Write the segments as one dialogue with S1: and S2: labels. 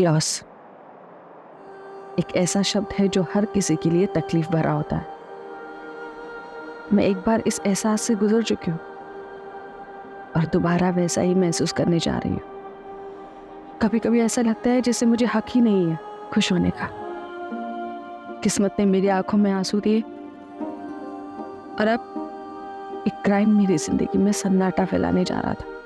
S1: Loss एक ऐसा शब्द है जो हर किसी के लिए तकलीफ भरा होता है। मैं एक बार इस एहसास से गुजर चुकी हूँ और दोबारा वैसा ही महसूस करने जा रही हूँ। कभी कभी ऐसा लगता है जैसे मुझे हक ही नहीं है खुश होने का। किस्मत ने मेरी आंखों में आंसू दिए और अब एक क्राइम मेरी जिंदगी में सन्नाटा फैलाने जा रहा था।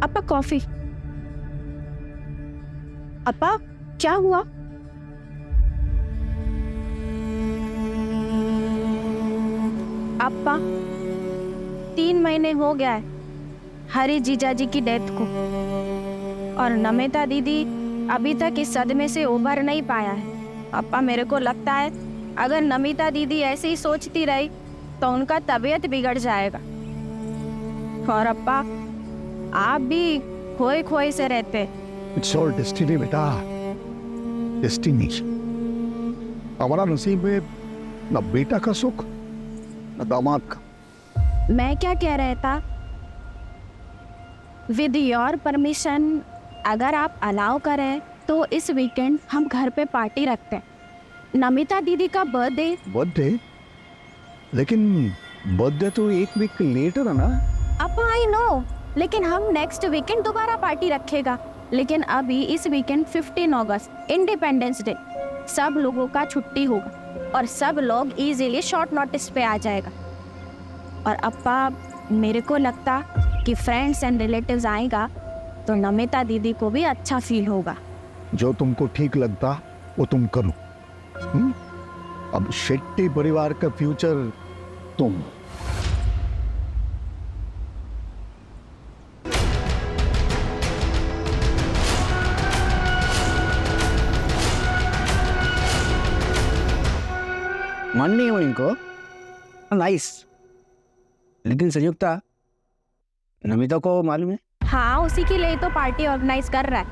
S2: अपा कॉफी। अपा क्या हुआ? अपा 3 महीने हो गया है हरी जीजाजी की डेथ को और नमिता दीदी अभी तक इस सदमे से उभर नहीं पाया है। अपा मेरे को लगता है अगर नमिता दीदी ऐसे ही सोचती रही तो उनका तबीयत बिगड़ जाएगा। और अपा आप भी खोए खोए से रहते।
S3: इट्स ऑल डेस्टिनी बेटा, डेस्टिनी। हमारा नसीब में न बेटा का सुख न दामाद का।
S2: मैं क्या कह रहा था, विद योर परमिशन अगर आप अलाउ करें तो इस वीकेंड हम घर पे पार्टी रखते हैं। नमिता दीदी का बर्थडे।
S3: बर्थडे? लेकिन बर्थडे तो एक वीक लेटर है ना।
S2: अब आई नो, लेकिन हम नेक्स्ट वीकेंड दोबारा पार्टी रखेगा। लेकिन अभी इस वीकेंड 15 अगस्त इंडिपेंडेंस डे, सब लोगों का छुट्टी होगा और सब लोग इजीली शॉर्ट नोटिस पे आ जाएगा। और अप्पा मेरे को लगता कि फ्रेंड्स एंड रिलेटिव्स आएगा तो नमिता दीदी को भी अच्छा फील होगा।
S3: जो तुमको ठीक लगता वो तुम करो। अब शेट्टी परिवार का फ्यूचर तुम।
S4: मन नहीं है इनको। नाइस। लेकिन संयुक्ता, नमिता को मालूम है?
S2: हाँ, उसी के लिए तो पार्टी ऑर्गेनाइज कर रहा है,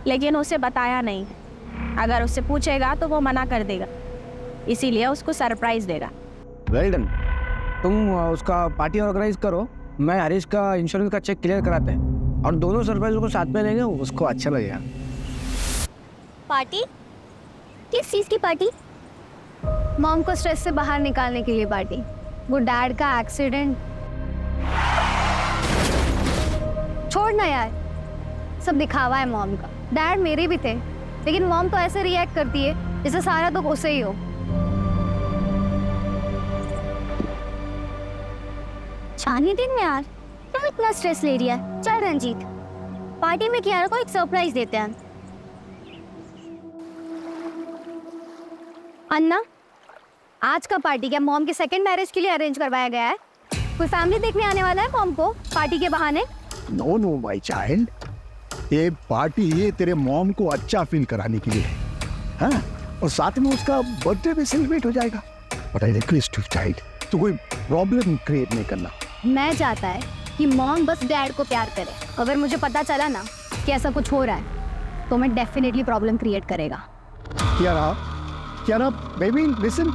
S2: लेकिन उसे बताया नहीं। अगर उससे पूछेगा तो वो मना कर देगा, इसीलिए उसको सरप्राइज देगा।
S4: Well done. तुम उसका पार्टी ऑर्गेनाइज करो, मैं हरीश का इंश्योरेंस का चेक क्लियर कराते हैं और दोनों सरप्राइज को साथ में लेंगे, उसको अच्छा लगेगा।
S5: पार्टी? किस चीज़ की पार्टी? मॉम को स्ट्रेस से बाहर निकालने के लिए पार्टी। वो डैड का एक्सीडेंट। छोड़ ना यार, सब दिखावा है मॉम का। डैड मेरे भी थे, लेकिन मॉम तो ऐसे रिएक्ट करती है जैसे सारा दुख उसे ही हो। छानी दिन में यार तुम इतना स्ट्रेस ले रही है। चल रंजीत, पार्टी में कियारा को एक सरप्राइज देते हैं। अन्ना, आज का पार्टी क्या मॉम के सेकंड मैरिज के लिए अरेंज करवाया गया है? कोई फैमिली देखने आने वाला है मॉम को पार्टी के बहाने?
S3: नो नो माय चाइल्ड, ये पार्टी ये तेरे मॉम को अच्छा फील कराने के लिए है, हाँ? और साथ में उसका बर्थडे भी सेलिब्रेट हो जाएगा। But I request you child, तो कोई प्रॉब्लम क्रिएट नहीं करना।
S5: मैं चाहता है कि मॉम बस डैड को प्यार करे। अगर मुझे पता चला ना कि ऐसा कुछ हो रहा है तो मैं डेफिनेटली प्रॉब्लम क्रिएट करेगा।
S3: क्या baby listen.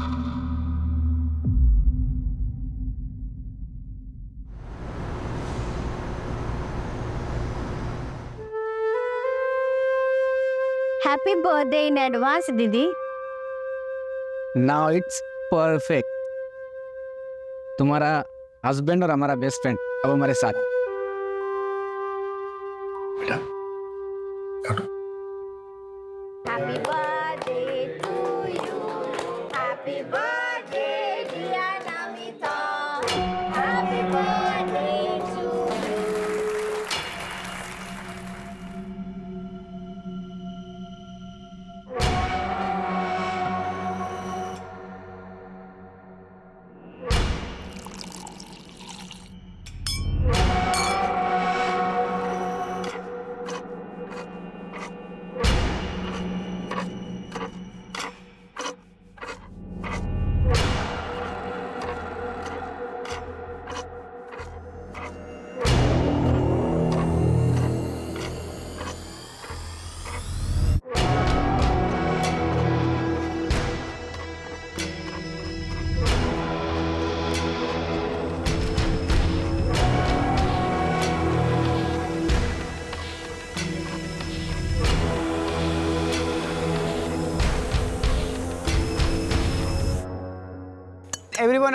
S5: Happy birthday in advance दीदी।
S4: Now it's perfect. तुम्हारा हस्बैंड और हमारा बेस्ट फ्रेंड अब हमारे साथ।
S3: बेटा
S5: happy birthday to you, happy birthday dear Namita, happy birthday to you.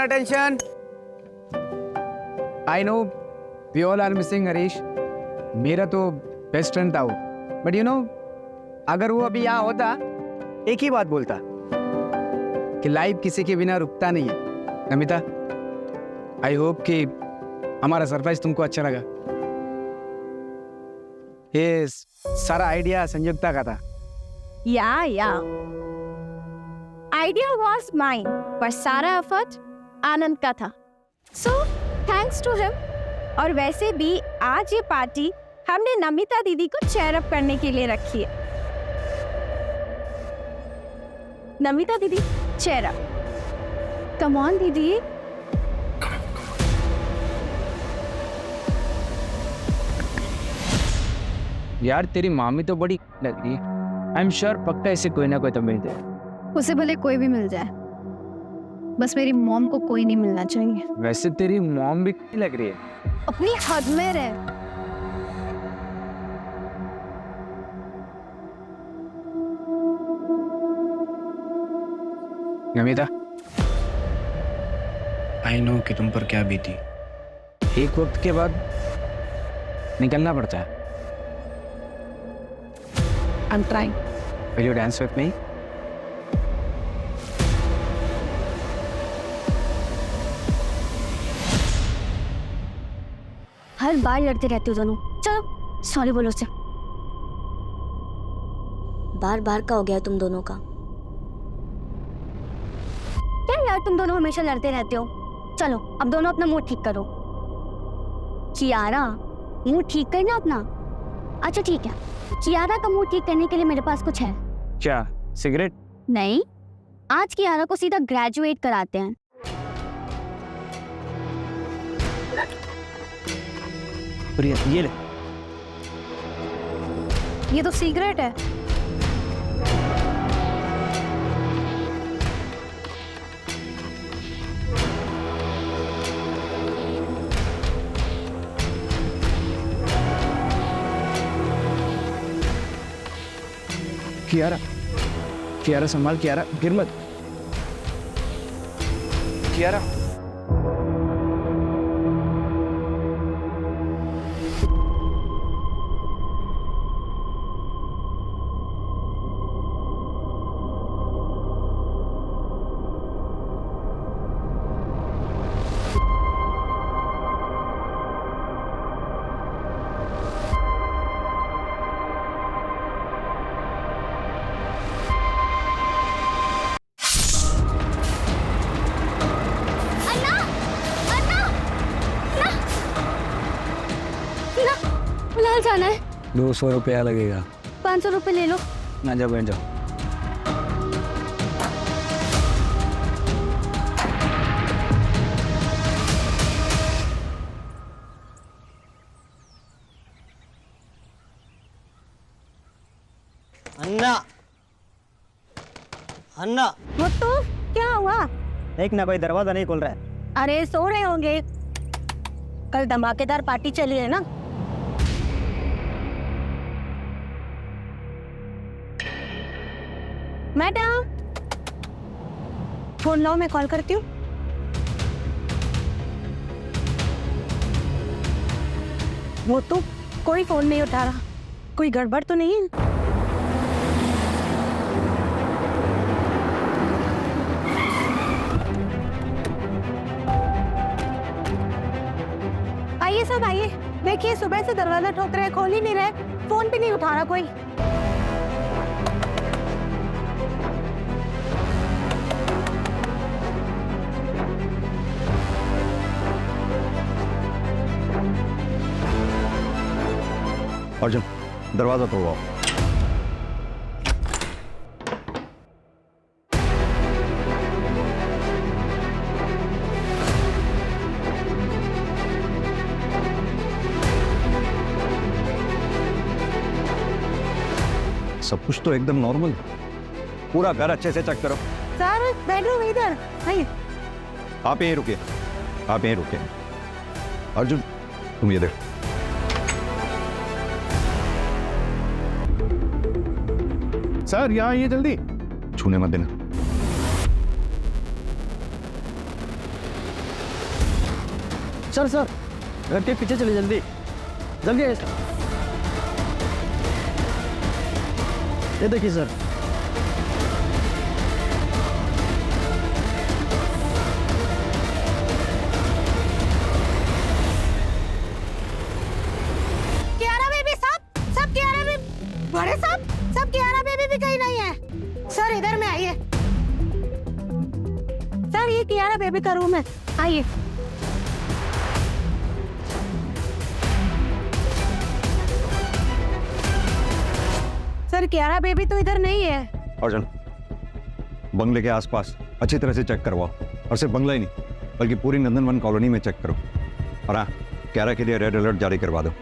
S4: attention. I know we all are missing Harish. मेरा तो बेस्ट फ्रेंड था वो. But you know, अगर वो अभी यहाँ होता, एक ही बात बोलता कि लाइफ किसी के बिना रुकता नहीं है. नमिता, आई होप कि हमारा सरप्राइज तुमको अच्छा लगा. ये सारा आइडिया संयुक्ता का था.
S2: Yeah. Idea was mine, पर सारा एफर्ट आनंद का था. So thanks to him. और वैसे भी आज ये पार्टी हमने नमिता दीदी को चेयर अप करने के लिए रखी है. नमिता दीदी चेयर अप. कम ऑन दीदी.
S4: यार तेरी मामी तो बड़ी लग रही है. आई एम श्योर पक्का ऐसे कोई ना कोई तो मिलते हैं.
S5: उसे भले कोई भी मिल जाए, बस मेरी मॉम को कोई नहीं मिलना चाहिए.
S4: वैसे तेरी मॉम भी लग रही है.
S5: अपनी हद में रह.
S4: नमिता, आई नो कि तुम पर क्या बीती. एक वक्त के बाद निकलना पड़ता है.
S1: I'm trying.
S4: Will you dance with me?
S5: हर बार लड़ते रहते हो दोनों. चलो सॉरी बोलो उसे.
S6: बार बार का हो गया तुम दोनों का.
S5: क्या यार तुम दोनों हमेशा लड़ते रहते हो. चलो अब दोनों अपना मूड ठीक करो. कियारा, मूड ठीक करना अपना. अच्छा ठीक है, कियारा का मूड ठीक करने के लिए मेरे पास कुछ है.
S4: क्या सिगरेट?
S5: नहीं, आज कियारा को सीधा ग्रेजुएट कराते हैं.
S4: प्रिया ये ले.
S2: ये तो सिगरेट है.
S4: कियारा, कियारा संभाल. कियारा गिर मत. कियारा.
S5: फिलहाल जाना है.
S4: 200 रुपया लगेगा.
S5: 500 रुपये ले लो.
S4: ना जाओ बैठ जाओ.
S7: अन्ना, अन्ना,
S2: वो तो क्या हुआ?
S7: एक ना कोई दरवाजा नहीं खोल रहा है.
S2: अरे सो रहे होंगे. कल धमाकेदार पार्टी चली है ना. मैडम, फोन लाओ, मैं कॉल करती हूँ. वो तो कोई फोन नहीं उठा रहा. कोई गड़बड़ तो नहीं है? आइए सब आइए. देखिए सुबह से दरवाजा ठोक रहे, खोल ही नहीं रहे. फोन भी नहीं उठा रहा कोई.
S3: अर्जुन, दरवाजा तोड़वाओ. सब कुछ तो एकदम नॉर्मल. पूरा घर अच्छे से चेक करो.
S2: सर बेडरूम इधर. आइए.
S3: आप यहीं रुकिए, आप यहीं रुकिए. अर्जुन तुम ये देखो.
S8: सर यहाँ आइए जल्दी.
S3: छूने मत देना.
S7: सर सर घर के पीछे चलिए, जल्दी जल्दी आइए सर। ये देखिए सर।
S9: कियारा बेबी सब कियारा बेबी, बड़े सब कियारा बेबी भी कहीं नहीं है। सर इधर में आइए। सर ये कियारा बेबी का रूम है, आइए। सर कियारा बेबी तो इधर नहीं है।
S10: अर्जुन, बंगले के आसपास अच्छी तरह से चेक करवाओ, और सिर्फ बंगला ही नहीं बल्कि पूरी नंदनवन कॉलोनी में चेक करो। और हाँ, क्यारा के लिए रेड अलर्ट जारी करवा दो।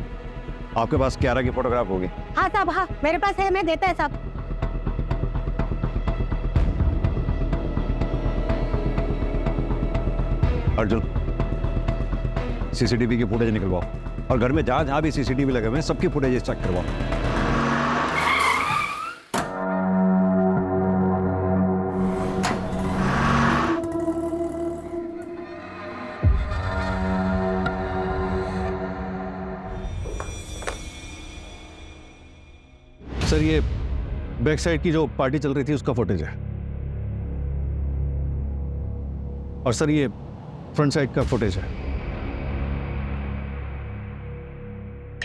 S10: आपके पास क्यारा की फोटोग्राफ होगी?
S9: हाँ साहब, हाँ मेरे पास है, मैं देता है साहब।
S10: अर्जुन, सीसीटीवी की फुटेज निकलवाओ, और घर में जहां जहां भी सीसीटीवी लगे हुए हैं सबकी फुटेज चेक करवाओ।
S8: सर ये बैक साइड की जो पार्टी चल रही थी उसका फुटेज है, और सर ये फ्रंट साइड का फुटेज है।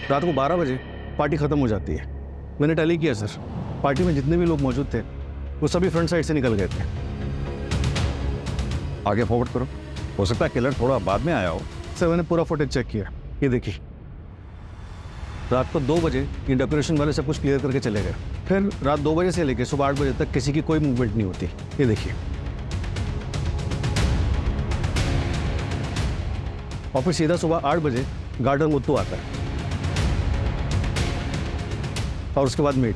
S8: रात को 12 बजे पार्टी खत्म हो जाती है। मैंने टैली किया सर, पार्टी में जितने भी लोग मौजूद थे वो सभी फ्रंट साइड से निकल गए थे।
S10: आगे फॉरवर्ड करो, हो सकता है किलर थोड़ा बाद में आया हो।
S8: सर मैंने पूरा फुटेज चेक किया, ये देखिए। रात को 2 बजे ये डेकोरेशन वाले सब कुछ क्लियर करके चले गए। फिर रात 2 बजे से लेकर सुबह 8 बजे तक किसी की कोई मूवमेंट नहीं होती, ये देखिए। और फिर सीधा सुबह 8 बजे गार्डन मुत्तू आता है, और उसके बाद मीट।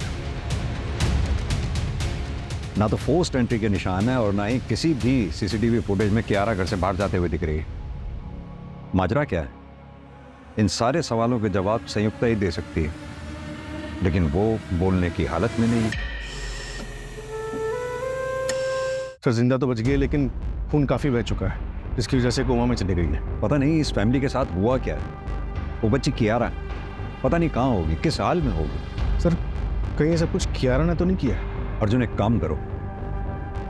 S10: ना तो फोर्स्ड एंट्री के निशान है और ना ही किसी भी सीसीटीवी फुटेज में कियारा घर से बाहर जाते हुए दिख रही है। माजरा क्या है? इन सारे सवालों के जवाब संयुक्ता ही दे सकती है, लेकिन वो बोलने की हालत में नहीं है।
S8: सर जिंदा तो बच गई, लेकिन खून काफी बह चुका है, इसकी वजह से कोमा में चली गई है।
S10: पता नहीं इस फैमिली के साथ हुआ क्या है। वो बच्ची कियारा पता नहीं कहाँ होगी, किस हाल में होगी।
S8: सर कहीं ऐसा कुछ कियारा ने तो नहीं किया?
S10: अर्जुन, एक काम करो,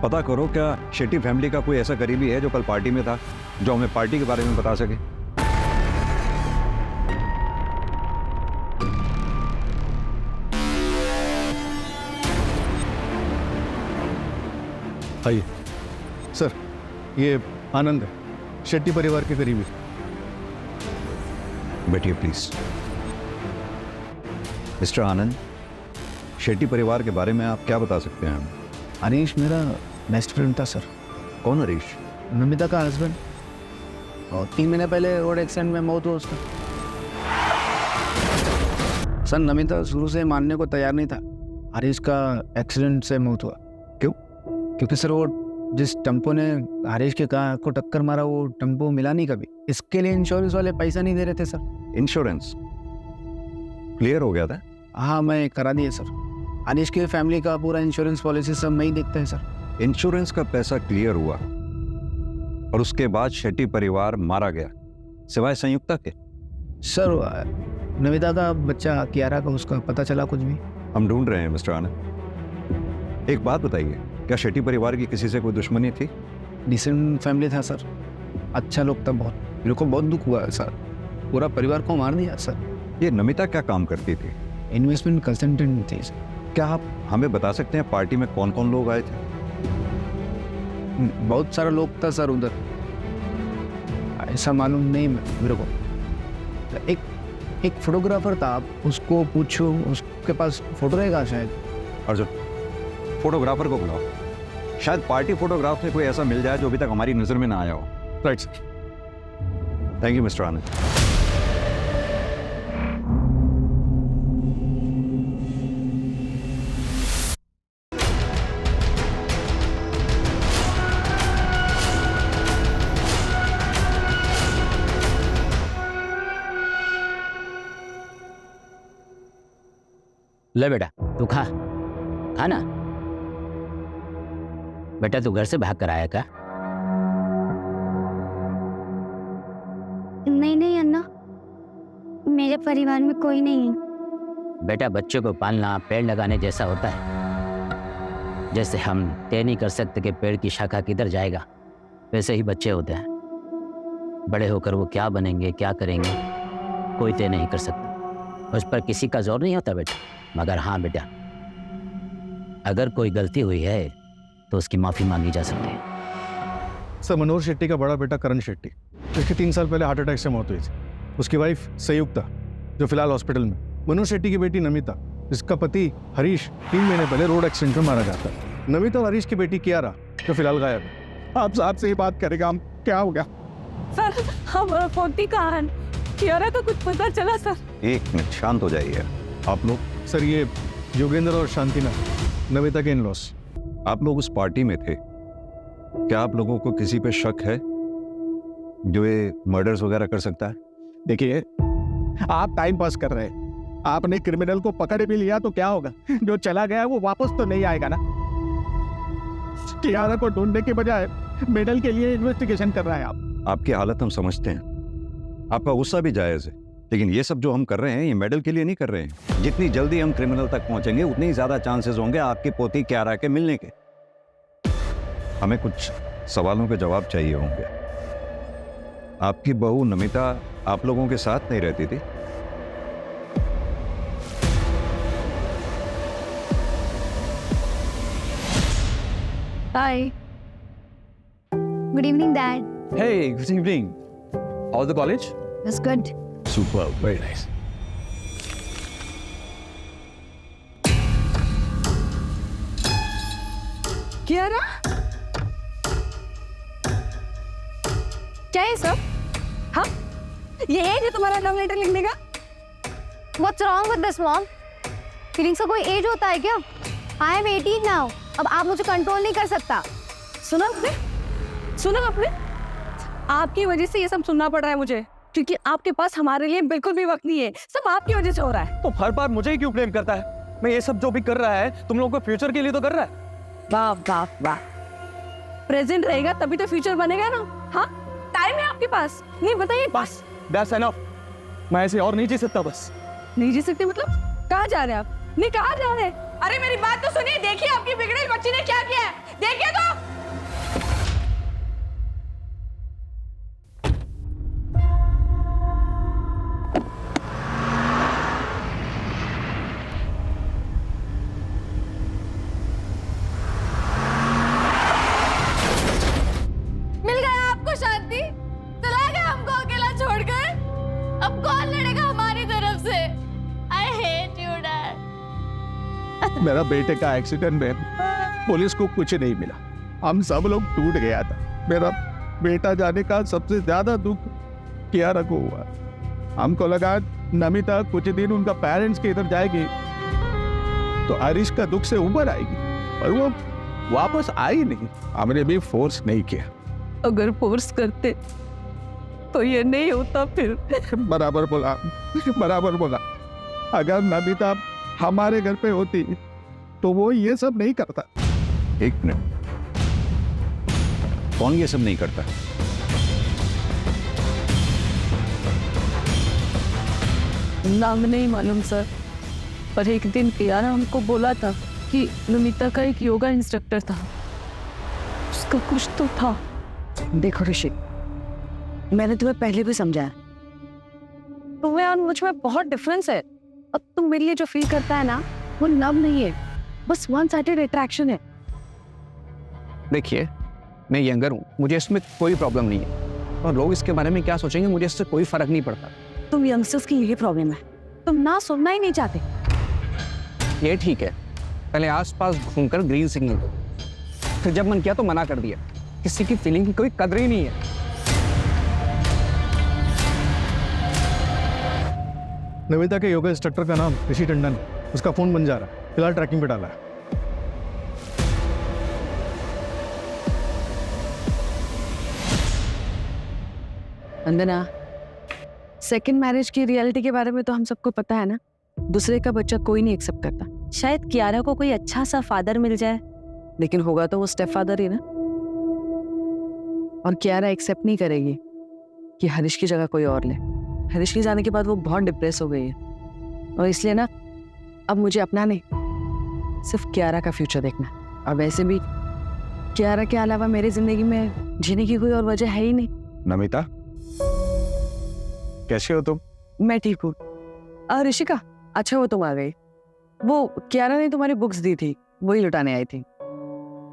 S10: पता करो क्या शेट्टी फैमिली का कोई ऐसा करीबी है जो कल पार्टी में था, जो हमें पार्टी के बारे में बता सके।
S8: आइए सर, ये आनंद है, शेट्टी परिवार के करीबी।
S10: बैठिए प्लीज। मिस्टर आनंद, शेट्टी परिवार के बारे में आप क्या बता सकते हैं?
S4: हरीश मेरा बेस्ट फ्रेंड था सर।
S10: कौन हरीश?
S4: नमिता का हस्बैंड, और 3 महीने पहले रोड एक्सीडेंट में मौत हुआ उसका। सर नमिता शुरू से मानने को तैयार नहीं था हरीश का एक्सीडेंट से मौत हुआ।
S10: क्यों?
S4: क्योंकि सर वो जिस टेम्पो ने हरीश के कार को टक्कर मारा वो टेम्पो मिला नहीं कभी। इसके लिए इंश्योरेंस वाले पैसा नहीं दे रहे थे सर।
S10: इंश्योरेंस क्लियर हो गया था?
S4: हाँ मैं करा दिए सर। हरीश की फैमिली का पूरा इंश्योरेंस पॉलिसी सब मैं ही देखता है सर।
S10: इंश्योरेंस का पैसा क्लियर हुआ और उसके बाद शेट्टी परिवार मारा गया, सिवाय संयुक्ता के?
S4: सर नमिता का बच्चा कियारा का उसका पता चला कुछ भी?
S10: हम ढूंढ रहे हैं मिस्टर आनंद। एक बात बताइए, क्या शेट्टी परिवार की किसी से कोई दुश्मनी थी?
S4: डिसेंट फैमिली था सर, अच्छा लोग था बहुत। मेरे को बहुत दुख हुआ है सर, पूरा परिवार को मार दिया सर।
S10: ये नमिता क्या काम करती थी?
S4: इन्वेस्टमेंट कंसल्टेंट थी सर।
S10: क्या आप हमें बता सकते हैं पार्टी में कौन कौन लोग आए थे?
S4: बहुत सारा लोग था सर उधर, ऐसा मालूम नहीं मेरे को। एक फोटोग्राफर था, आप उसको पूछो, उसके पास फोटो रहेगा शायद।
S10: अर्जुन, फोटोग्राफर को बुलाओ, शायद पार्टी फोटोग्राफ में कोई ऐसा मिल जाए जो अभी तक हमारी नजर में ना आया हो।
S8: Right sir.
S10: Thank you mister Anand.
S11: ले बेटा तू खा ना। बेटा तू घर से भाग कर आया का?
S5: नहीं नहीं अन्ना, मेरे परिवार में कोई नहीं है।
S11: बेटा, बच्चों को पालना पेड़ लगाने जैसा होता है। जैसे हम तय नहीं कर सकते कि पेड़ की शाखा किधर जाएगा, वैसे ही बच्चे होते हैं। बड़े होकर वो क्या बनेंगे, क्या करेंगे, कोई तय नहीं कर सकता। उस पर किसी का जोर नहीं होता बेटा। मगर हाँ बेटा, अगर कोई गलती हुई है तो उसकी माफ़ी मांगी जा सकती है।
S8: सर, मनोहर शेट्टी का बड़ा बेटा करण शेट्टी, इसकी 3 साल पहले हार्ट अटैक से मौत हुई थी। उसकी वाइफ संयुक्ता, जो फिलहाल हॉस्पिटल में। मनोहर शेट्टी की बेटी नमिता, इसका पति हरीश 3 महीने पहले रोड एक्सीडेंट में मारा जाता है। नमिता और हरीश की बेटी कियारा, जो फिलहाल गायब है।
S3: आप साहब से ही बात करेगा हम, क्या हो गया?
S1: सर, हम फोटी कहाँ हैं? कियारा का कुछ पता चला सर?
S10: एक मिनट, शांत हो जाइए आप लोग।
S8: सर, ये योगेंद्र और शांतिना, नमिता के इन-लॉस।
S10: आप लोग उस पार्टी में थे, क्या आप लोगों को किसी पे शक है जो ये मर्डर्स वगैरह कर सकता है?
S3: देखिए, आप टाइम पास कर रहे हैं। आपने क्रिमिनल को पकड़ भी लिया तो क्या होगा? जो चला गया वो वापस तो नहीं आएगा ना। कियारा को ढूंढने के बजाय मेडल के लिए इन्वेस्टिगेशन कर रहे हैं आप।
S10: आपकी हालत हम समझते हैं, आपका गुस्सा भी जायज़ है, लेकिन ये सब जो हम कर रहे हैं ये मेडल के लिए नहीं कर रहे हैं। जितनी जल्दी हम क्रिमिनल तक पहुंचेंगे उतनी ही ज्यादा चांसेस होंगे आपकी पोती कियारा के मिलने के। हमें कुछ सवालों के जवाब चाहिए होंगे। आपकी बहू नमिता आप लोगों के साथ नहीं रहती थी?
S1: Hi,
S5: good evening dad.
S7: Hey, good evening. How's the college?
S5: That's good.
S7: Superb, very nice.
S1: Kiara, क्या है सब? हाँ, ये है जो तुम्हारा लव लेटर लिखने का?
S5: What's wrong with this mom? Feelings का कोई एज होता है क्या? I am 18 now. अब आप मुझे कंट्रोल नहीं कर सकता।
S1: सुना आपने? सुना आपने? आपकी वजह से ये सब सुनना पड़ रहा है मुझे, क्योंकि आपके पास हमारे लिए बिल्कुल भी वक्त नहीं है। सब आपकी वजह से हो रहा है।
S7: तो हर बार मुझे ही क्यों ब्लेम करता है? मैं ये सब जो भी कर रहा है तुम लोगों को फ्यूचर के लिए तो कर रहा है।
S1: वाह वाह वाह, प्रेजेंट रहेगा तभी तो फ्यूचर बनेगा ना। हाँ, टाइम है आपके पास, नहीं बताइए।
S7: बस, that's enough. मैं ऐसे और नहीं जी सकता बस।
S1: नहीं जी सकते मतलब? कहाँ जा रहे हैं आप? नहीं, कहाँ जा रहे हैं? अरे मेरी बात तो सुनिए, देखिए आपकी बिगड़ेल बच्ची ने क्या किया है, देखिए तो।
S9: मिल गया आपको शांति? चला गया हमको अकेला छोड़कर? अब कौन लड़ेगा हमारी तरफ से? I hate you, Dad.
S3: मेरा बेटे का एक्सीडेंट में पुलिस को कुछ नहीं मिला। हम सब लोग टूट गया था। मेरा बेटा जाने का सबसे ज्यादा दुख कियारा को हुआ। हमको लगा नमिता कुछ दिन उनका पेरेंट्स के इधर जाएगी तो हरीश का दुख से ऊपर आएगी, और वो वापस आई नहीं। हमने भी फोर्स नहीं किया।
S1: अगर फोर्स करते तो ये नहीं होता फिर।
S3: बराबर बोला, बराबर बोला। अगर नमिता हमारे घर पे होती तो वो ये सब नहीं करता।
S10: एक मिनट, कौन ये सब नहीं करता?
S1: नाम नहीं मालूम सर, पर एक दिन कियारा हमको बोला था कि नमिता का एक योगा इंस्ट्रक्टर था, उसका कुछ तो था।
S12: देखो ऋषि, मैंने तुम्हें पहले भी समझाया,
S1: तुम्हें और मुझ में बहुत डिफरेंस है। अब तुम मेरे लिए जो फील करता है ना, वो लव नहीं है, बस वन साइडेड अट्रैक्शन है।
S4: देखिए, मैं यंगर हूँ, मुझे इसमें कोई प्रॉब्लम नहीं है, और लोग इसके बारे में क्या सोचेंगे मुझे इससे कोई फर्क नहीं पड़ता।
S12: तुम यंगस्टर्स की यही प्रॉब्लम है,
S1: तुम ना सुनना ही नहीं चाहते।
S4: ये ठीक है, पहले आसपास घूमकर ग्रीन सिग्नल दो, फिर जब मन किया तो मना कर दिया। किसी की फीलिंग की कोई कदर ही नहीं है।
S8: नमिता के योगा इंस्ट्रक्टर का नाम ऋषि टंडन, उसका फोन बन जा रहा है, फिलहाल ट्रैकिंग पे डाला है।
S12: वंदना, सेकंड मैरिज की रियलिटी के बारे में तो हम सबको पता है ना। दूसरे का बच्चा कोई नहीं एक्सेप्ट करता।
S1: शायद कियारा को कोई अच्छा सा फादर मिल जाए,
S12: लेकिन होगा तो वो स्टेप फादर ही ना, और कियारा एक्सेप्ट नहीं करेगी। कि हरीश की जगह कोई और ले। हरीश के जाने के बाद वो बहुत डिप्रेस हो गई है, और इसलिए ना अब मुझे अपना नहीं, सिर्फ कियारा का फ्यूचर देखना है। और वैसे भी कियारा के अलावा मेरी जिंदगी में जीने की कोई और वजह है ही नहीं।
S8: नमिता, कैसे हो तुम?
S12: मैं ठीक हूँ। ऋषिका, अच्छा वो तुम आ गई। वो कियारा ने तुम्हारी बुक्स दी थी, वही लुटाने आई थी।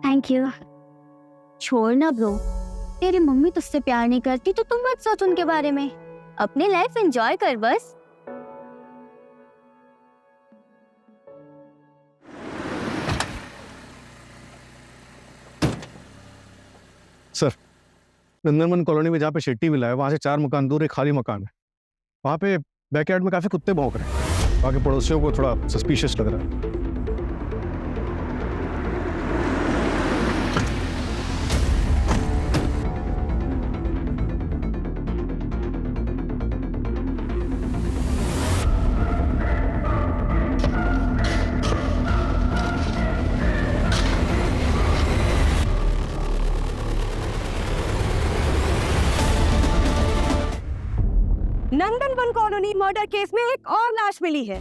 S5: Thank you. छोड़ ना ब्रो, तेरी मम्मी तुझसे प्यार नहीं करती तो तुम मत सोच उनके बारे में, अपनी लाइफ एंजॉय कर बस।
S8: सर, नंदनवन कॉलोनी में जहाँ पे शेट्टी विला है, वहाँ से 4 मकान दूर एक खाली मकान है। वहाँ पे बैकयार्ड में काफी कुत्ते भौंक रहे हैं। वहाँ के पड़ोसियों को थोड़ा सस्पिशियस लग रहा है।
S13: नंदनवन कॉलोनी मर्डर केस में एक और लाश मिली है।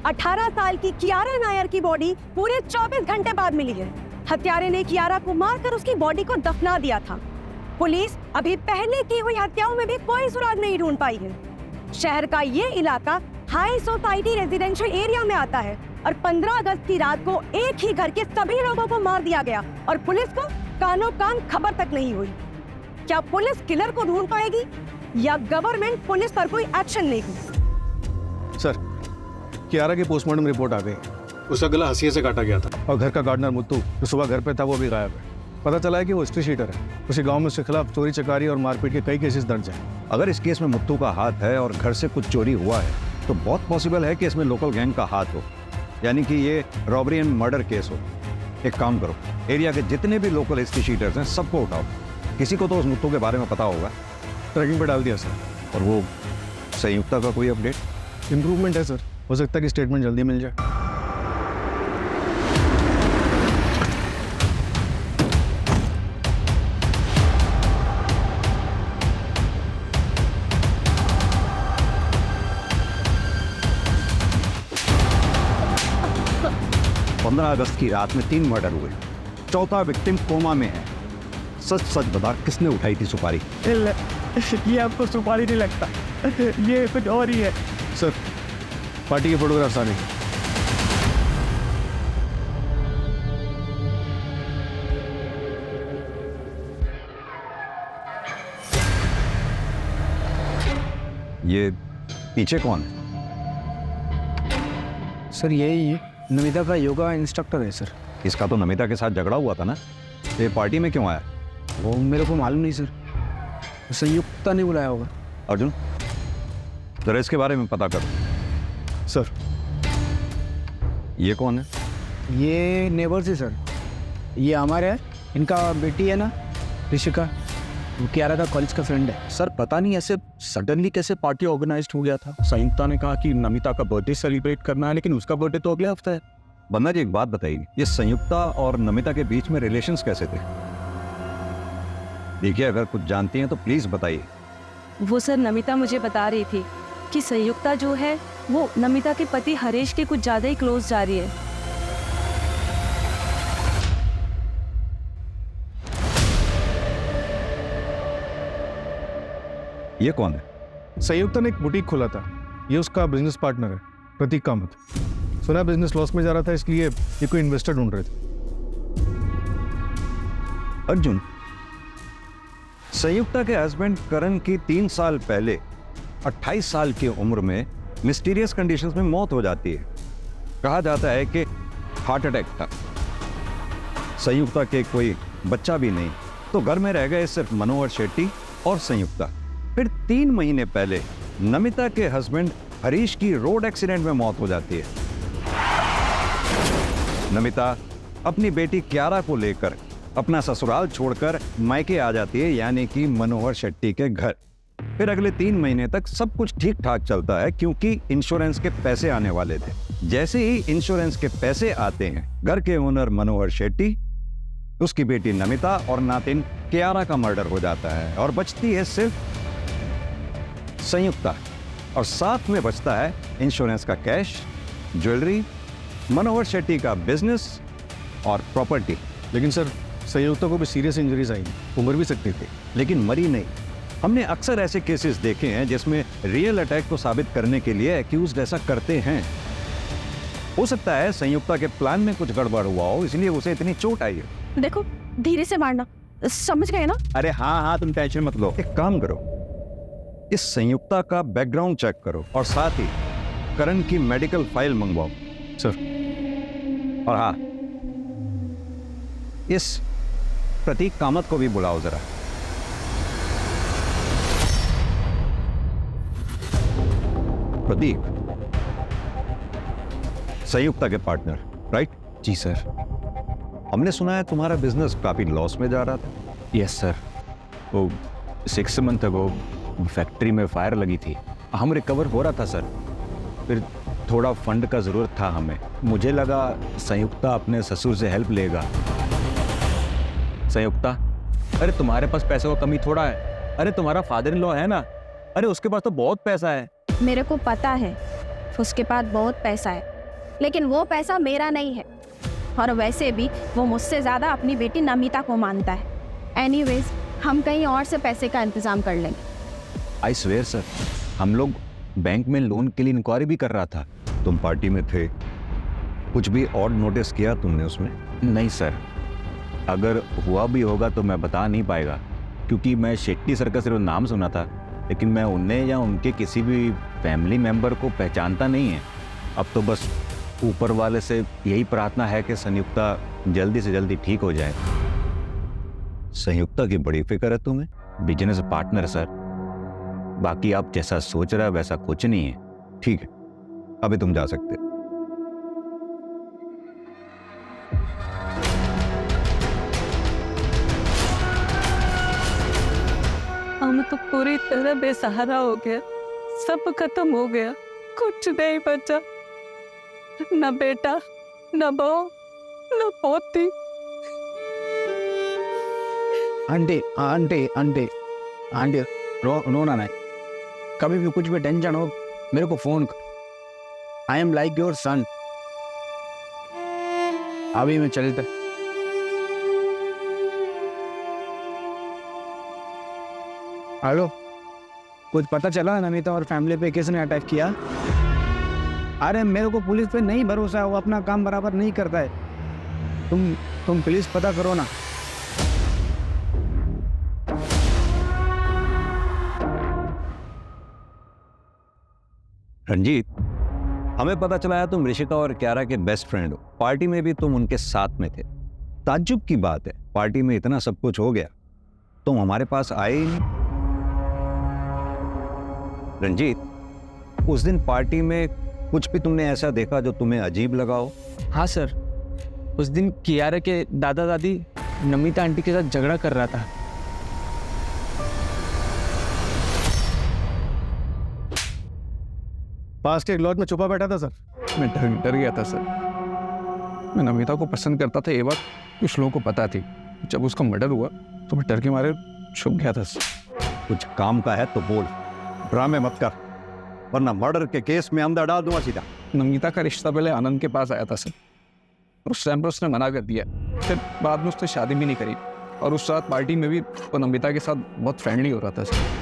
S13: 18 साल की कियारा नायर की बॉडी पूरे 24 घंटे बाद मिली है। हत्यारे ने कियारा को मारकर उसकी बॉडी को दफना दिया था। पुलिस अभी पहले की हुई हत्याओं में भी कोई सुराग नहीं ढूंढ पाई है। शहर का ये इलाका हाई सोसाइटी रेजिडेंशियल एरिया में आता है और 15 अगस्त की रात को एक ही घर के सभी लोगों को मार दिया गया और पुलिस को कानो कान खबर तक नहीं हुई। क्या पुलिस किलर को ढूंढ पाएगी या गवर्नमेंट पुलिस पर कोई एक्शन लेगी?
S8: सर, कियारा की पोस्टमार्टम रिपोर्ट आ गई। उसका गला हंसिये से काटा गया था और घर का गार्डनर मुत्तू जो सुबह घर पे था वो भी गायब है। पता चला है कि वो हिस्ट्री शीटर है। उसी गांव में उसके खिलाफ चोरी चकारी और मारपीट के कई केसेस दर्ज हैं।
S10: अगर इस केस में मुत्तू का हाथ है और घर से कुछ चोरी हुआ है तो बहुत पॉसिबल है कि इसमें लोकल गैंग का हाथ हो, यानी कि ये रॉबरी एंड मर्डर केस हो। एक काम करो, एरिया के जितने भी लोकल हिस्ट्री शीटर्स हैं सबको उठाओ। किसी को तो उस मुत्तू के बारे में पता होगा।
S8: ट्रैकिंग पे डाल दिया सर।
S10: और वो संयुक्ता का कोई अपडेट?
S8: इम्प्रूवमेंट है सर, हो सकता है कि स्टेटमेंट जल्दी मिल जाए।
S10: अगस्त की रात में 3 मर्डर हुए, चौथा विक्टिम कोमा में है। सच सच बता, किसने उठाई थी सुपारी?
S4: ये आपको सुपारी नहीं लगता, ये कुछ और ही है।
S8: सर, पार्टी के फोटोग्राफ्स आ गए।
S10: ये पीछे कौन है?
S4: सर यही है, नमिता का योगा इंस्ट्रक्टर है सर।
S10: इसका तो नमिता के साथ झगड़ा हुआ था ना, ये पार्टी में क्यों आया?
S4: वो मेरे को मालूम नहीं सर, संयुक्ता ने बुलाया होगा।
S10: अर्जुन, जरा इसके बारे में पता करो।
S8: सर,
S10: ये कौन है?
S4: ये नेबर्स है सर। ये हमारे है, इनका बेटी है ना ऋषिका, वो कियारा का कॉलेज का फ्रेंड है।
S7: सर पता नहीं ऐसे सडनली कैसे पार्टी ऑर्गेनाइज्ड हो गया था। संयुक्ता ने कहा कि नमिता का बर्थडे सेलिब्रेट करना है, लेकिन उसका बर्थडे तो अगले हफ्ते है।
S10: बंदा जी, एक बात बताइए, ये संयुक्ता और नमिता के बीच में रिलेशंस कैसे थे? देखिए, अगर कुछ जानती हैं तो प्लीज बताइए।
S2: वो सर नमिता मुझे बता रही थी कि संयुक्ता जो है वो नमिता के पति हरीश के कुछ ज्यादा ही क्लोज जा रही है।
S10: ये कौन है?
S8: संयुक्ता ने एक बुटीक खोला था, ये उसका बिजनेस पार्टनर है, प्रतीक कामत। सुना बिजनेस लॉस में जा रहा था, इसलिए ये कोई इन्वेस्टर ढूंढ रहे थे।
S10: अर्जुन, संयुक्ता के हस्बैंड करण की 3 साल पहले 28 साल की उम्र में मिस्टीरियस कंडीशंस में मौत हो जाती है। कहा जाता है कि हार्ट अटैक था। संयुक्ता के कोई बच्चा भी नहीं, तो घर में रह गए सिर्फ मनोहर शेट्टी और संयुक्ता। फिर 3 महीने पहले नमिता के हस्बैंड हरीश की रोड एक्सीडेंट में मौत हो जाती है। नमिता अपनी बेटी कियारा को लेकर अपना ससुराल छोड़कर मायके आ जाती है, यानी कि मनोहर शेट्टी के घर। फिर अगले 3 महीने तक सब कुछ ठीक ठाक चलता है, क्योंकि इंश्योरेंस के पैसे आने वाले थे। जैसे ही इंश्योरेंस के पैसे आते हैं, घर के ओनर मनोहर शेट्टी, उसकी बेटी नमिता और नातिन कियारा का मर्डर हो जाता है और बचती है सिर्फ संयुक्ता, और साथ में बचता है इंश्योरेंस का कैश, ज्वेलरी, मनोहर शेट्टी का बिजनेस और प्रॉपर्टी।
S8: लेकिन सर, संयुक्ता को भी सीरियस इंजरीज आई, वो मर भी सकती थी।
S10: लेकिन मरी नहीं। हमने अक्सर ऐसे केसेस देखे हैं जिसमें रियल अटैक को साबित करने के लिए एक्यूज्ड ऐसा करते हैं। हो सकता है संयुक्ता के प्लान में कुछ गड़बड़ हुआ हो, इसलिए उसे इतनी चोट आई है।
S2: देखो, धीरे से मारना, समझ गए ना?
S10: अरे हाँ हाँ, तुम टेंशन मत लो। एक काम करो, इस संयुक्ता का बैकग्राउंड चेक करो और साथ ही करण की मेडिकल फाइल मंगवाओ।
S8: सर।
S10: और हाँ, इस प्रतीक कामत को भी बुलाओ जरा। प्रतीक, संयुक्ता के पार्टनर, राइट?
S7: जी सर।
S10: हमने सुना है तुम्हारा बिजनेस काफी लॉस में जा रहा था।
S7: यस सर, वो 6 मंथ अगो फैक्ट्री में फायर लगी थी। हम रिकवर हो रहा था सर, फिर थोड़ा फंड का ज़रूरत था हमें। मुझे लगा संयुक्ता अपने ससुर से हेल्प लेगा। संयुक्ता, अरे तुम्हारे पास पैसे का कमी थोड़ा है। अरे तुम्हारा फादर इन लॉ है ना, अरे उसके पास तो बहुत पैसा है।
S2: मेरे को पता है उसके पास बहुत पैसा है, लेकिन वो पैसा मेरा नहीं है, और वैसे भी वो मुझसे ज़्यादा अपनी बेटी नमिता को मानता है। एनीवेज, हम कहीं और से पैसे का इंतजाम कर लेंगे।
S7: आई स्वेयर सर, हम लोग बैंक में लोन के लिए इंक्वायरी भी कर रहा था।
S10: तुम पार्टी में थे, कुछ भी ऑड नोटिस किया तुमने उसमें?
S7: नहीं सर, अगर हुआ भी होगा तो मैं बता नहीं पाएगा, क्योंकि मैं शेट्टी सर का सिर्फ नाम सुना था, लेकिन मैं उन्हें या उनके किसी भी फैमिली मेंबर को पहचानता नहीं है। अब तो बस ऊपर वाले से यही प्रार्थना है कि संयुक्ता जल्दी से जल्दी ठीक हो जाए।
S10: संयुक्ता की बड़ी फिक्र है तुम्हें?
S7: बिजनेस पार्टनर सर, बाकी आप जैसा सोच रहे हैं वैसा कुछ नहीं है।
S10: ठीक है, अभी तुम जा सकते हो।
S12: हम तो पूरी तरह बेसहारा हो गया, सब खत्म हो गया, कुछ नहीं बचा, न बेटा, न बहू, न पोती।
S4: आंटी आंटी आंटी आंटी, रोना नहीं। कभी भी कुछ भी टेंशन हो मेरे को फोन कर। I am like your son. अभी मैं चलता। हेलो, कुछ पता चला नमिता और फैमिली पे किसने अटैक किया? अरे मेरे को पुलिस पे नहीं भरोसा है, वो अपना काम बराबर नहीं करता है। तुम प्लीज पता करो ना।
S10: रंजीत, हमें पता चला है तुम ऋषिका और क्यारा के बेस्ट फ्रेंड हो। पार्टी में भी तुम उनके साथ में थे। ताज्जुब की बात है, पार्टी में इतना सब कुछ हो गया, तुम हमारे पास आए ही नहीं। रंजीत, उस दिन पार्टी में कुछ भी तुमने ऐसा देखा जो तुम्हें अजीब लगा हो?
S4: हाँ सर, उस दिन कियारा के दादा दादी नमिता आंटी के साथ झगड़ा कर रहा था।
S8: पास के एक लॉज में छुपा बैठा था सर।
S14: मैं डर गया था सर। मैं नमिता को पसंद करता था, ये बात कुछ लोगों को पता थी। जब उसका मर्डर हुआ तो मैं डर के मारे छुप गया था सर।
S10: कुछ काम का है तो बोल, ड्रामे मत कर, वरना मर्डर के केस में अंदर डाल दूंगा सीधा।
S14: नमिता का रिश्ता पहले आनंद के पास आया था सर, और उस टाइम पर उसने मना कर दिया। फिर बाद में उसने शादी भी नहीं करी, और उस रात पार्टी में भी वो नमिता के साथ बहुत फ्रेंडली हो रहा था सर।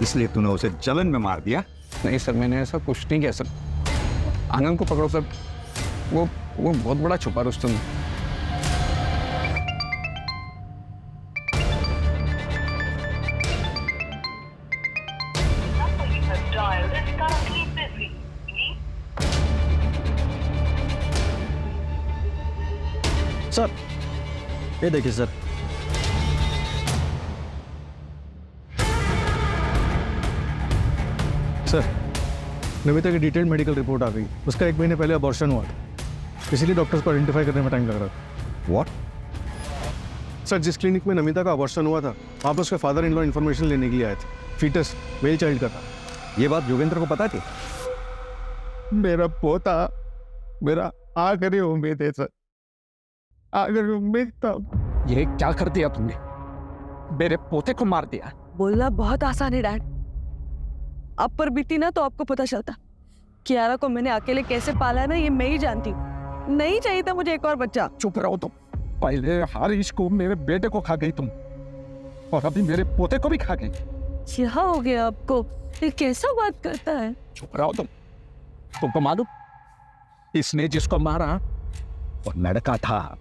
S10: इसलिए तूने उसे जलन में मार दिया?
S14: नहीं सर, मैंने ऐसा कुछ नहीं किया सर। आनंद को पकड़ो सर, वो बहुत बड़ा छुपा रुस्तम है।
S7: सर ये देखिए सर,
S8: सर, नमिता की डिटेल्ड मेडिकल रिपोर्ट आ गई। उसका 1 महीने पहले अबॉर्शन हुआ था, इसीलिए डॉक्टर्स को आइडेंटिफाई करने में टाइम लग रहा था।
S10: व्हाट?
S8: सर, जिस क्लिनिक में नमिता का अबॉर्शन हुआ था, वहाँ पर उसके फादर इन लॉ इन्फॉर्मेशन लेने के लिए आए थे। फीटस मेल चाइल्ड का था।
S10: ये बात योगेंद्र को पता थी?
S14: मेरा पोता मेरा आखिरी उम्मीद है सर।
S3: अगर उम्मीद तब।
S14: ये क्या कर दिया तुमने? मेरे पोते को मार दिया।
S12: बोलना बहुत आसान है डैड, आप पर बीती ना तो आपको पता चलता। कियारा को मैंने अकेले कैसे पाला है ना, ये मैं ही जानती हूँ। नहीं चाहिए था मुझे एक और बच्चा।
S14: चुप रहो तुम। पहले हरीश को, मेरे बेटे को खा गई तुम, और अभी मेरे पोते को भी खा गई।
S12: क्या हो गया आपको? ये कैसा बात करता है?
S14: चुप रहो तुम। तुमको मालूम, इसने जिसको मारा वो लड़का था,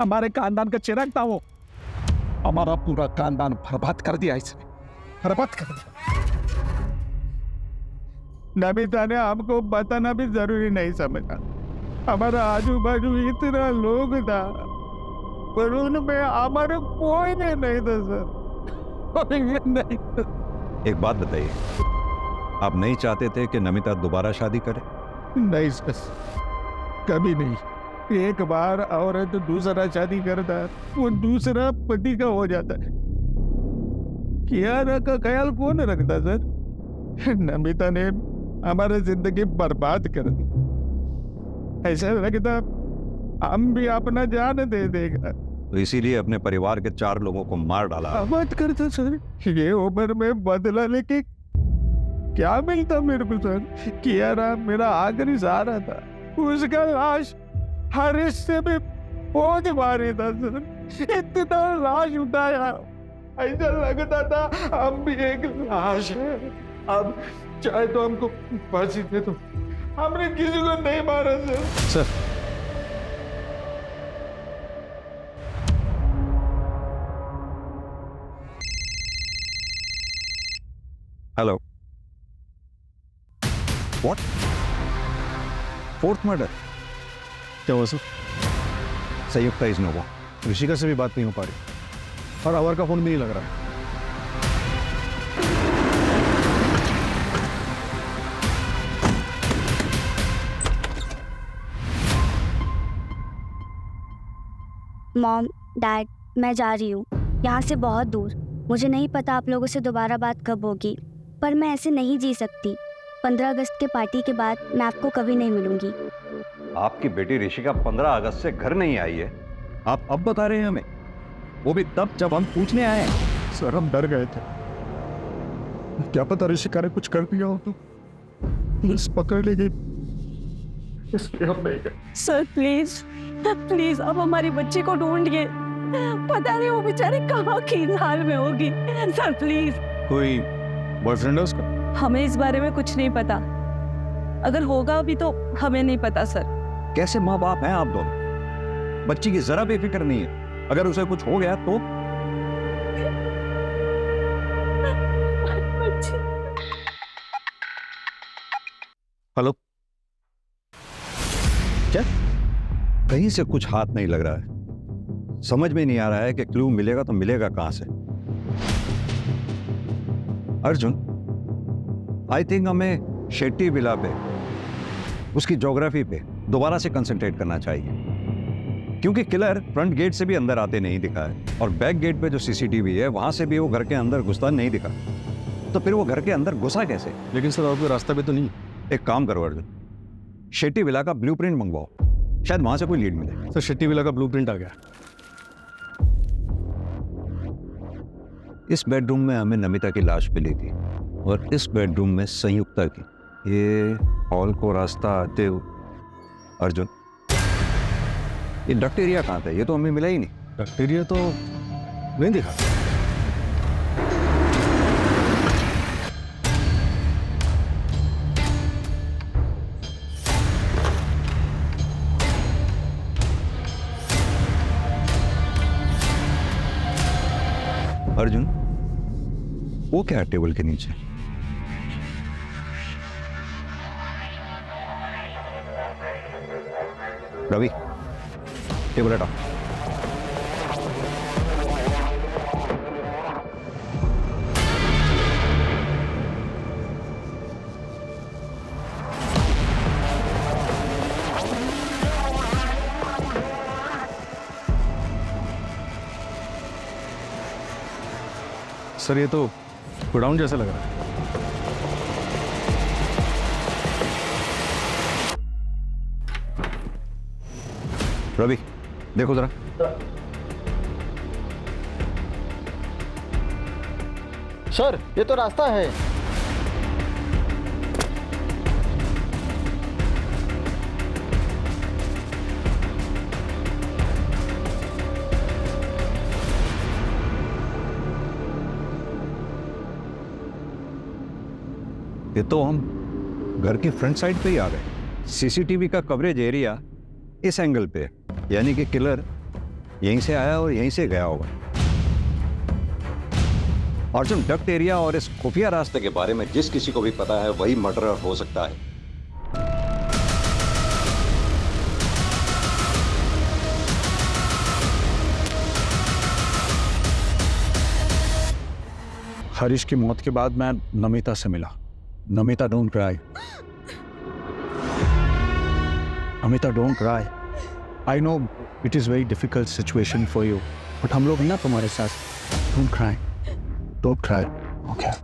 S14: हमारे खानदान का चिराग था। वो हमारा पूरा खानदान बर्बाद कर दिया इसने, बर्बाद कर दिया।
S3: नमिता ने हमको बताना भी जरूरी नहीं समझा। हमारा आजू बाजू इतना लोग था, पर उनमें हमारा कोई नहीं था सर। नहीं।
S10: एक बात बताइए, आप नहीं चाहते थे कि नमिता दोबारा शादी करे?
S3: नहीं सर, कभी नहीं। एक बार औरत दूसरा शादी करता है, वो दूसरा पति का हो जाता है। कियारा का ख्याल कौन रखता सर? नमिता ने हमारी जिंदगी बर्बाद कर दी। ऐसा लगता हम भी अपना जान दे देगा,
S10: तो इसीलिए अपने परिवार के 4 लोगों को मार डाला।
S3: मत करता सर। ये उम्र में बदला लेके क्या मिलता मेरे को सर? कियारा मेरा आखिरी सहारा था। उसका लाश हरीश से भी बहुत भारी था सर। इतना लाश उठाया, ऐसा लगता था हम भी एक लाश है। अब चाहे तो हमको फांसी दे दो, हमने किसी को नहीं मारा sir.
S10: Hello, what? 4th murder?
S8: क्या हुआ sir?
S10: Sanyukta is no.
S8: Rishika से भी बात नहीं हो पा रही, और अवर का फोन भी नहीं लग रहा है।
S5: मॉम, डैड, मैं जा रही हूँ यहाँ से बहुत दूर। मुझे नहीं पता आप लोगों से दोबारा बात कब होगी, पर मैं ऐसे नहीं जी सकती। 15 अगस्त के पार्टी के बाद मैं आपको कभी नहीं मिलूंगी।
S10: आपकी बेटी ऋषिका 15 अगस्त से घर नहीं आई है, आप अब बता रहे हैं हमें? वो भी तब जब हम पूछने आए हैं।
S3: सर हम डर गए थे, क्या पता ऋषिका ने कुछ कर दिया हो तो पुलिस पकड़ ले गई, इसलिए हम नहीं गए।
S12: सर प्लीज प्लीज, अब हमारी बच्ची को ढूंढिए। पता नहीं वो बेचारे कहाँ किस हाल में होगी। Sir please.
S8: कोई बॉयफ्रेंड है उसका?
S12: हमें इस बारे में कुछ नहीं पता, अगर होगा भी तो हमें नहीं पता सर।
S10: कैसे माँ बाप हैं आप दोनों? बच्ची की जरा भी फिक्र नहीं है, अगर उसे कुछ हो गया तो? हेलो, क्या? कहीं से कुछ हाथ नहीं लग रहा है। समझ में नहीं आ रहा है कि क्लू मिलेगा तो मिलेगा कहां से। अर्जुन, आई थिंक हमें शेट्टी विला पे, उसकी ज्योग्राफी पे दोबारा से कंसंट्रेट करना चाहिए, क्योंकि किलर फ्रंट गेट से भी अंदर आते नहीं दिखा है, और बैक गेट पे जो सीसीटीवी है वहां से भी वो घर के अंदर घुसता नहीं दिखा। तो फिर वो घर के अंदर घुसा कैसे?
S8: लेकिन सर और कोई रास्ता भी तो नहीं।
S10: एक काम करो अर्जुन, शेट्टी विला का ब्लूप्रिंट मंगवाओ, शायद वहां से कोई लीड मिले।
S8: सर शेट्टी विला का ब्लूप्रिंट आ गया।
S10: इस बेडरूम में हमें नमिता की लाश मिली थी, और इस बेडरूम में संयुक्ता की। ये हॉल को रास्ता आते हुए अर्जुन, ये डक्ट एरिया कहाँ था? ये तो हमें मिला ही नहीं।
S8: डक्ट एरिया तो नहीं दिखा।
S10: अर्जुन, वो क्या है टेबल के नीचे? रवि, टेबल हटाओ।
S8: सर ये तो गोडाउन जैसा लग रहा है।
S10: रवि, देखो जरा।
S15: सर ये तो रास्ता है।
S10: ये तो हम घर की फ्रंट साइड पे ही आ गए। सीसीटीवी का कवरेज एरिया इस एंगल पे, यानी कि किलर यहीं से आया और यहीं से गया होगा। अर्जुन, डक्ट एरिया और इस खुफिया रास्ते के बारे में जिस किसी को भी पता है वही मर्डरर हो सकता है।
S14: हरीश की मौत के बाद मैं नमिता से मिला। Namita, don't cry. Namita, don't cry. I know it is very difficult situation for you, but हम लोग हैं ना तुम्हारे साथ। Don't cry, don't cry, okay?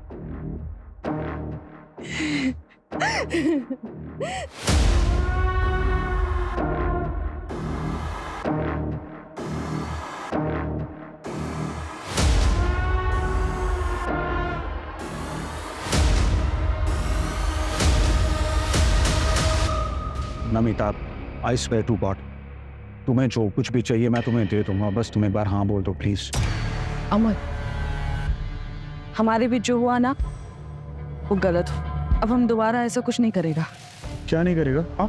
S14: Namita, I swear to God, तुम्हें जो कुछ भी चाहिए मैं तुम्हें दे दूंगा, बस तुम एक बार हाँ बोल दो प्लीज।
S12: अमर, हमारे बीच जो हुआ ना वो गलत हो। अब हम दोबारा ऐसा कुछ नहीं करेगा।
S14: क्या नहीं करेगा? हाँ,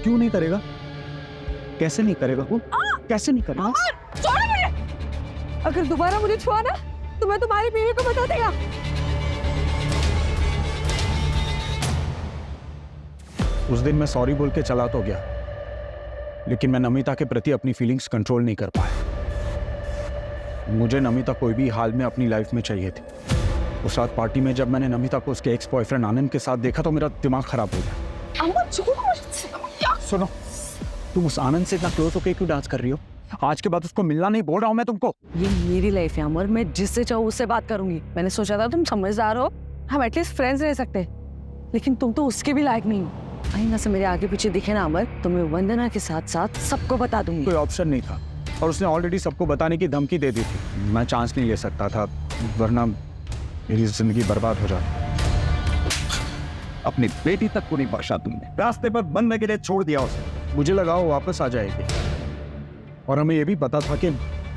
S14: क्यों नहीं करेगा? कैसे नहीं करेगा वो? कैसे नहीं करेगा?
S13: छोड़ो मुझे। अगर दोबारा मुझे छुआ ना तो मैं तुम्हारी बीवी को बता देगा।
S14: उस दिन मैं सॉरी बोल के चला तो गया, लेकिन मैं नमिता के प्रति अपनी फीलिंग्स कंट्रोल नहीं कर पाया। मुझे नमिता कोई भी हाल में अपनी लाइफ में चाहिए थी। उस रात पार्टी में जब मैंने नमिता को उसके एक्स बॉयफ्रेंड आनंद के साथ देखा तो मेरा दिमाग खराब हो गया। सुनो, तुम उस आनंद से इतना क्लोज होकर क्यों डांस कर रही हो? आज के बाद उसको मिलना नहीं बोल रहा हूं मैं तुमको।
S12: ये मेरी लाइफ है अमर, मैं जिससे चाहूँ उससे बात करूंगी। मैंने सोचा था तुम समझदार हो, हम एटलीस्ट फ्रेंड्स रह सकते, लेकिन तुम तो उसके भी लायक नहीं हो। आईना से मेरे आगे पीछे दिखे ना अमर, तो मैं वंदना के साथ साथ सबको बता दूंगी।
S14: कोई ऑप्शन नहीं था और उसने ऑलरेडी सबको बताने की धमकी दे दी थी। मैं चांस नहीं ले सकता था, वरना मेरी जिंदगी बर्बाद हो जाती।
S3: अपनी बेटी तक को नहीं बख्शा तुमने, रास्ते पर बनने के लिए छोड़ दिया उसे।
S14: मुझे लगा वो वापस आ जाएगी, और हमें यह भी पता था कि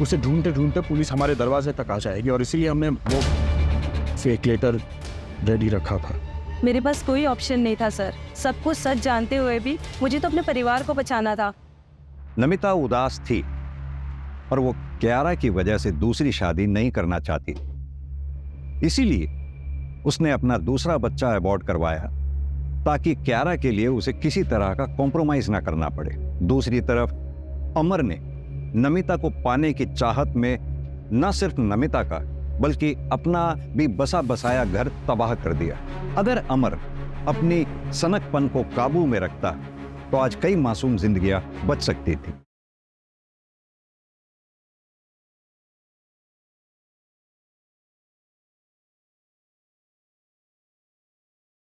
S14: उसे ढूंढते ढूंढते पुलिस हमारे दरवाजे तक आ जाएगी, और इसीलिए हमने वो फेक लेटर रेडी रखा था।
S2: मेरे पास कोई ऑप्शन नहीं था सर। सब कुछ सच जानते हुए भी मुझे तो अपने परिवार को बचाना था।
S10: नमिता उदास थी और वो क्यारा की वजह से दूसरी शादी नहीं करना चाहती, इसीलिए उसने अपना दूसरा बच्चा अबॉर्ट करवाया ताकि क्यारा के लिए उसे किसी तरह का कॉम्प्रोमाइज ना करना पड़े। दूसरी तरफ अमर ने नमिता को पाने की चाहत में न सिर्फ नमिता का बल्कि अपना भी बसा बसाया घर तबाह कर दिया। अगर अमर अपनी सनकपन को काबू में रखता तो आज कई मासूम जिंदगियां बच सकती थी।